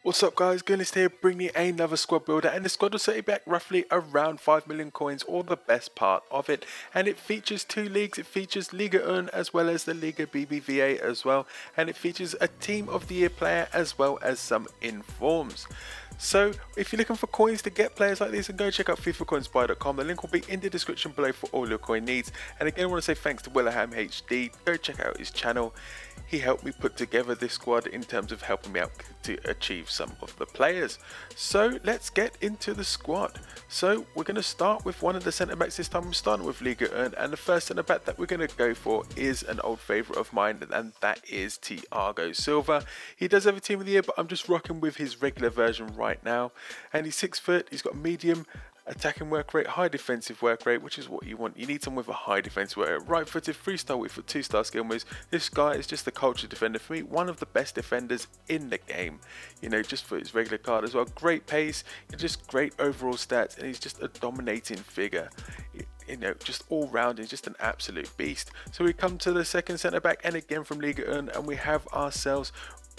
What's up guys, Goodness here bringing another squad builder, and the squad will set you back roughly around 5 million coins, or the best part of it. And it features two leagues. It features Liga 1 as well as the Liga BBVA as well, and it features a team of the year player as well as some informs. So if you're looking for coins to get players like these, then go check out FIFAcoinspy.com. The link will be in the description below for all your coin needs. And again, I want to say thanks to Willaham HD. Go check out his channel. He helped me put together this squad in terms of helping me out to achieve some of the players. So let's get into the squad. So we're going to start with one of the centre backs this time. I'm starting with Liga 1, and the first centre back that we're going to go for is an old favourite of mine, and that is Thiago Silva. He does have a team of the year, but I'm just rocking with his regular version right now. And he's 6 foot, he's got medium attacking work rate, high defensive work rate, which is what you want. You need someone with a high defensive work rate. Right footed, 3-star weak foot, 2-star skill moves. This guy is just a culture defender for me, one of the best defenders in the game, you know, just for his regular card as well. Great pace, just great overall stats, and he's just a dominating figure. You know, just all round, he's just an absolute beast. So we come to the second centre back, and again from Liga 1, and we have ourselves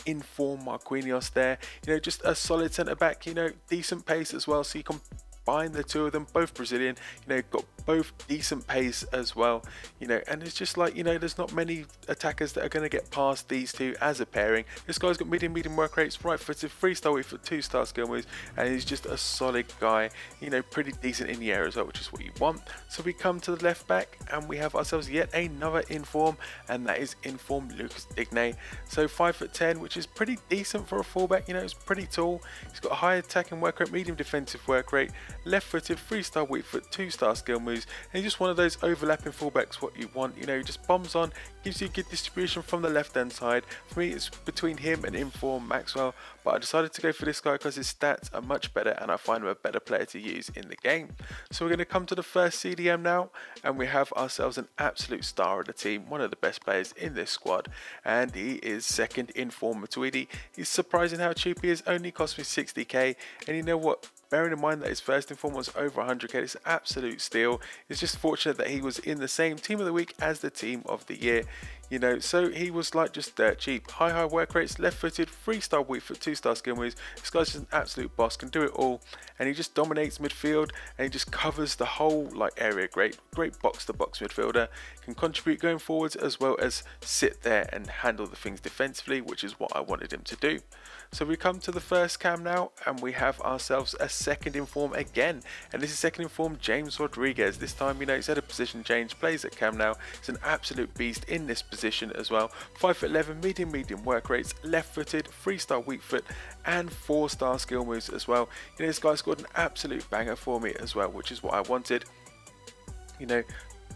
inform Marquinhos there. You know, just a solid centre back, you know, decent pace as well, so you can combine the two of them, both Brazilian, you know, got both decent pace as well, you know, and it's just like, you know, there's not many attackers that are going to get past these two as a pairing. This guy's got medium work rates, right footed, 3-star weak foot, 2-star skill moves, and he's just a solid guy, you know, pretty decent in the air as well, which is what you want. So we come to the left back, and we have ourselves yet another inform, and that is inform Lucas Digne. So 5'10", which is pretty decent for a fullback, you know, it's pretty tall. He's got a high attacking work rate, medium defensive work rate, left footed, 3-star weak foot, 2-star skill moves, and he's just one of those overlapping fullbacks what you want, you know, just bombs on, gives you good distribution from the left hand side. For me, it's between him and inform Maxwell, but I decided to go for this guy because his stats are much better and I find him a better player to use in the game. So we're going to come to the first CDM now, and we have ourselves an absolute star of the team, one of the best players in this squad, and he is second inform Matuidi. He's surprising how cheap he is, only cost me 60k, and you know what? Bearing in mind that his first inform was over 100k, it's an absolute steal. It's just fortunate that he was in the same team of the week as the team of the year, you know, so he was like just dirt cheap. High work rates, left footed, 3-star weak foot, 2-star skill moves. This guy's just an absolute boss, can do it all, and he just dominates midfield, and he just covers the whole like area. Great box to box midfielder, can contribute going forwards as well as sit there and handle the things defensively, which is what I wanted him to do. So we come to the first cam now, and we have ourselves a second inform again, and this is second inform James Rodriguez. This time, you know, he's had a position change, plays at cam now. He's an absolute beast in this position as well. 5'11", medium work rates, left footed, 3-star weak foot, and 4-star skill moves as well. You know, this guy scored an absolute banger for me as well, which is what I wanted. You know,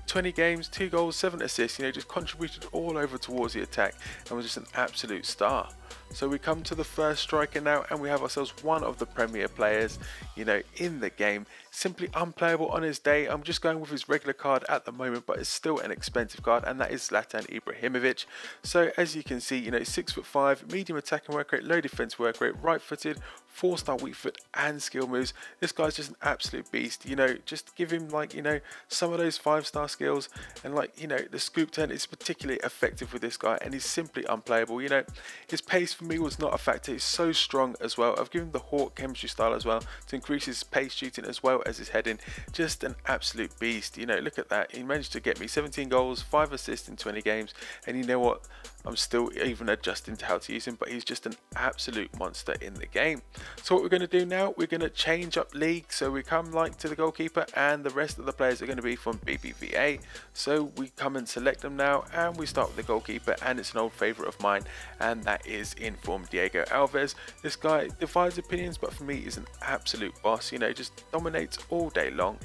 20 games, 2 goals, 7 assists, you know, just contributed all over towards the attack and was just an absolute star. So we come to the first striker now, and we have ourselves one of the premier players, you know, in the game. Simply unplayable on his day. I'm just going with his regular card at the moment, but it's still an expensive card, and that is Zlatan Ibrahimovic. So as you can see, you know, 6'5", medium attacking work rate, low defense work rate, right footed, 4-star weak foot, and skill moves. This guy's just an absolute beast, you know, just give him like, you know, some of those 5-star skills, and like, you know, the scoop turn is particularly effective with this guy, and he's simply unplayable. You know, his pace for me was not a factor. He's so strong as well. I've given the Hawk chemistry style as well to increase his pace shooting as well as his heading. Just an absolute beast. You know, look at that. He managed to get me 17 goals, 5 assists in 20 games, and you know what? I'm still even adjusting to how to use him, but he's just an absolute monster in the game. So what we're going to do now, we're going to change up league. So we come like to the goalkeeper, and the rest of the players are going to be from BBVA. So we come and select them now, and we start with the goalkeeper, and it's an old favourite of mine, and that is inform Diego Alves. This guy divides opinions, but for me is an absolute boss, you know, just dominates all day long.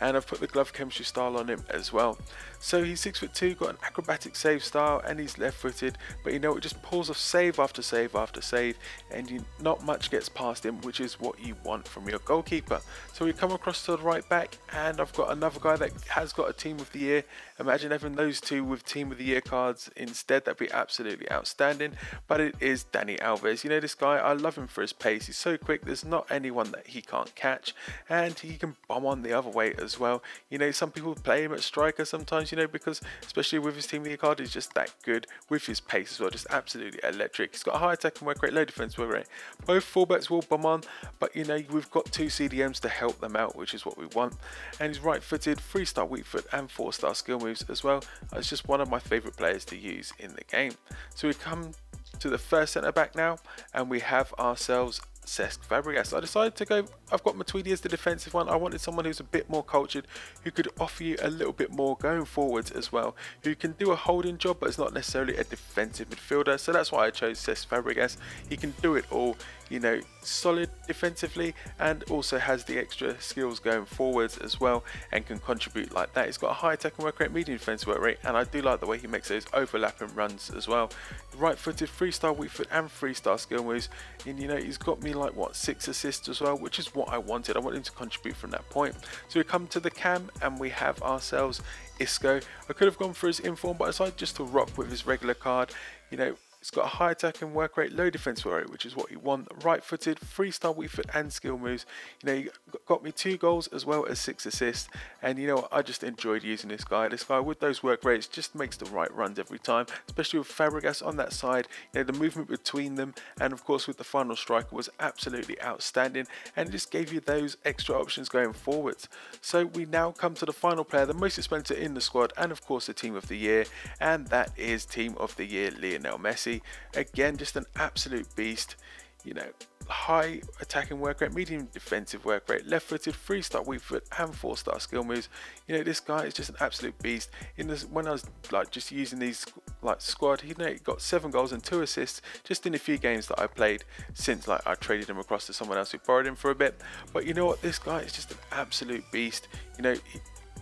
And I've put the glove chemistry style on him as well. So he's 6'2", got an acrobatic save style, and he's left footed, but you know, it just pulls off save after save after save, and not much gets past him, which is what you want from your goalkeeper. So we come across to the right back, and I've got another guy that has got a team of the year. Imagine having those two with team of the year cards instead. That'd be absolutely outstanding. But it is Dani Alves. You know, this guy, I love him for his pace. He's so quick, there's not anyone that he can't catch, and he can bomb on the other way as as well. You know, some people play him at striker sometimes, you know, because especially with his team league card, he's just that good with his pace as well, just absolutely electric. He's got a high attacking work rate, low defense work rate. Both fullbacks will bomb on, but you know, we've got 2 CDMs to help them out, which is what we want. And he's right-footed, 3-star weak foot and 4-star skill moves as well. It's just one of my favourite players to use in the game. So we come to the first centre back now, and we have ourselves Cesc Fabregas. I decided to go, I've got Matuidi as the defensive one. I wanted someone who's a bit more cultured, who could offer you a little bit more going forwards as well, who can do a holding job but is not necessarily a defensive midfielder. So that's why I chose Cesc Fabregas. He can do it all, you know, solid defensively and also has the extra skills going forwards as well and can contribute like that. He's got a high attacking work rate, medium defensive work rate, and I do like the way he makes those overlapping runs as well. Right-footed, 3-star weak foot and 3-star skill moves, and you know, he's got me like what, 6 assists as well, which is what I wanted. I wanted him to contribute from that point. So we come to the cam and we have ourselves Isco. I could have gone for his inform, but I decided just to rock with his regular card. You know, it's got a high attacking work rate, low defense work rate, which is what you want. Right-footed, 3-star weak foot and skill moves. You know, he got me 2 goals as well as 6 assists. And you know what, I just enjoyed using this guy. This guy with those work rates just makes the right runs every time, especially with Fabregas on that side. You know, the movement between them and of course with the final striker was absolutely outstanding, and it just gave you those extra options going forwards. So we now come to the final player, the most expensive in the squad, and of course the team of the year, and that is team of the year Lionel Messi. Again, just an absolute beast. You know, high attacking work rate, medium defensive work rate, left-footed, 3-star weak foot and 4-star skill moves. You know, this guy is just an absolute beast. In this, when I was like just using these like squad, you know, he got 7 goals and 2 assists just in a few games that I played since like I traded him across to someone else who borrowed him for a bit. But you know what, this guy is just an absolute beast. You know,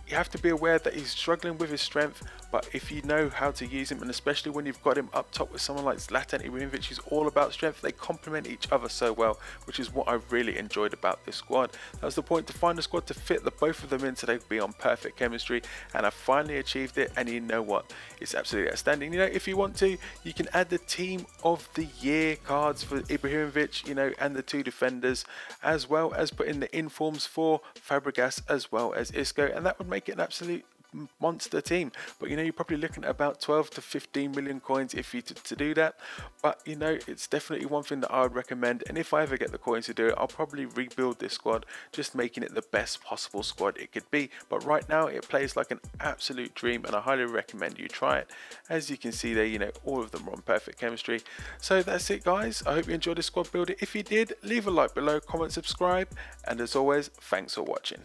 you have to be aware that he's struggling with his strength, but if you know how to use him, and especially when you've got him up top with someone like Zlatan Ibrahimovic, who's all about strength, they complement each other so well, which is what I really enjoyed about this squad. That was the point, to find a squad to fit the both of them in so they could be on perfect chemistry, and I finally achieved it. And you know what, it's absolutely outstanding. You know, if you want to, you can add the team of the year cards for Ibrahimovic, you know, and the 2 defenders, as well as put in the informs for Fabregas as well as Isco, and that would make it an absolute monster team. But you know, you're probably looking at about 12 to 15 million coins if you to do that. But you know, it's definitely one thing that I would recommend, and if I ever get the coins to do it, I'll probably rebuild this squad, just making it the best possible squad it could be. But right now it plays like an absolute dream, and I highly recommend you try it. As you can see there, you know, all of them are on perfect chemistry. So that's it guys, I hope you enjoyed this squad builder. If you did, leave a like below, comment, subscribe, and as always, thanks for watching.